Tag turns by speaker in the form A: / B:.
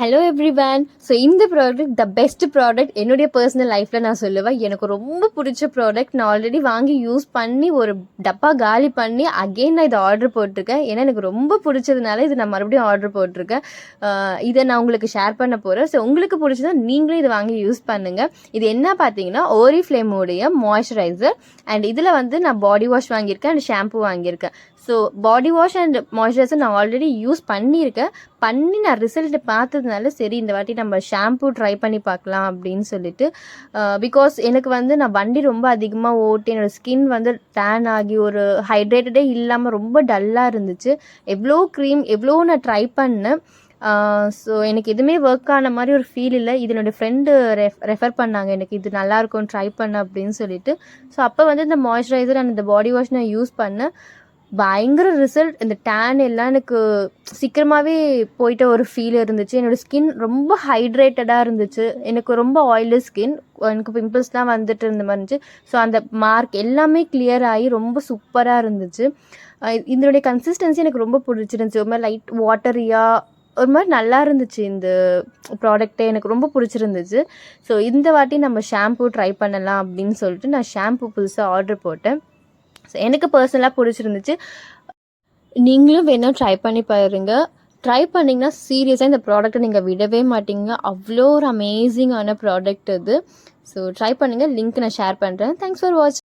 A: Hello everyone. So இந்த product the best product என்னுடைய personal லைஃப்பில் நான் சொல்லுவேன். எனக்கு ரொம்ப பிடிச்ச ப்ராடக்ட். நான் ஆல்ரெடி வாங்கி யூஸ் பண்ணி ஒரு டப்பா காலி பண்ணி அகெயின் நான் இதை ஆர்டர் போட்டிருக்கேன். ஏன்னா எனக்கு ரொம்ப பிடிச்சதுனால இது நான் மறுபடியும் ஆர்டர் போட்டிருக்கேன். இதை நான் உங்களுக்கு ஷேர் பண்ண போகிறேன். ஸோ உங்களுக்கு பிடிச்சதா நீங்களும் இதை வாங்கி யூஸ் பண்ணுங்கள். இது என்ன பார்த்தீங்கன்னா ஓரிஃப்ளேமோடைய மாய்ஸ்சரைசர். அண்ட் இதில் நான் பாடி வாஷ் வாங்கியிருக்கேன் அண்ட் ஷாம்பு வாங்கியிருக்கேன். So body wash and moisturiser நான் ஆல்ரெடி யூஸ் பண்ணியிருக்கேன். நான் ரிசல்ட் பார்த்ததுனால சரி இந்த வாட்டி நம்ம ஷாம்பு ட்ரை பண்ணி பார்க்கலாம் அப்படின்னு சொல்லிட்டு, பிகாஸ் எனக்கு நான் வண்டி ரொம்ப அதிகமாக ஓட்டி என்னோடய ஸ்கின் டேன் ஆகி ஒரு ஹைட்ரேட்டடே இல்லாமல் ரொம்ப டல்லாக இருந்துச்சு. எவ்வளோ நான் ட்ரை பண்ணேன். ஸோ எனக்கு எதுவுமே ஒர்க் ஆன மாதிரி ஒரு ஃபீல் இல்லை. இது என்னோடய ஃப்ரெண்டு ரெஃபர் பண்ணாங்க, எனக்கு இது நல்லாயிருக்கும் ட்ரை பண்ண அப்படின்னு சொல்லிட்டு. ஸோ அப்போ இந்த மாய்ஸ்சரைசர் அண்ட் இந்த பாடி வாஷ் நான் யூஸ் பண்ணேன். பயங்கர ரிசல்ட். இந்த டேன் எல்லாம் எனக்கு சீக்கிரமாகவே போயிட்ட ஒரு ஃபீல் இருந்துச்சு. என்னோடய ஸ்கின் ரொம்ப ஹைட்ரேட்டடாக இருந்துச்சு. எனக்கு ரொம்ப ஆயிலி ஸ்கின், எனக்கு பிம்பிள்ஸ்லாம் இருந்த மாதிரி இருந்துச்சு. ஸோ அந்த மார்க் எல்லாமே கிளியர் ஆகி ரொம்ப சூப்பராக இருந்துச்சு. இதனுடைய கன்சிஸ்டன்சி எனக்கு ரொம்ப பிடிச்சிருந்துச்சி. ஒரு மாதிரி லைட் வாட்டரியாக ஒரு மாதிரி நல்லா இருந்துச்சு. இந்த ப்ராடக்டே எனக்கு ரொம்ப பிடிச்சிருந்துச்சு. ஸோ இந்த வாட்டி நம்ம ஷாம்பு ட்ரை பண்ணலாம் அப்படின்னு சொல்லிட்டு நான் ஷாம்பு புதுசாக ஆர்டர் போட்டேன். ஸோ எனக்கு பர்சனலாக பிடிச்சிருந்துச்சு. நீங்களும் வேணால் ட்ரை பண்ணி பாருங்கள். ட்ரை பண்ணிங்கன்னா சீரியஸாக இந்த ப்ராடக்ட்டை நீங்கள் விடவே மாட்டீங்க. அவ்வளோ ஒரு அமேசிங்கான ப்ராடக்ட் இது. ஸோ ட்ரை பண்ணுங்கள். லிங்க் நான் ஷேர் பண்ணுறேன். தேங்க்ஸ் ஃபார் வாட்சிங்.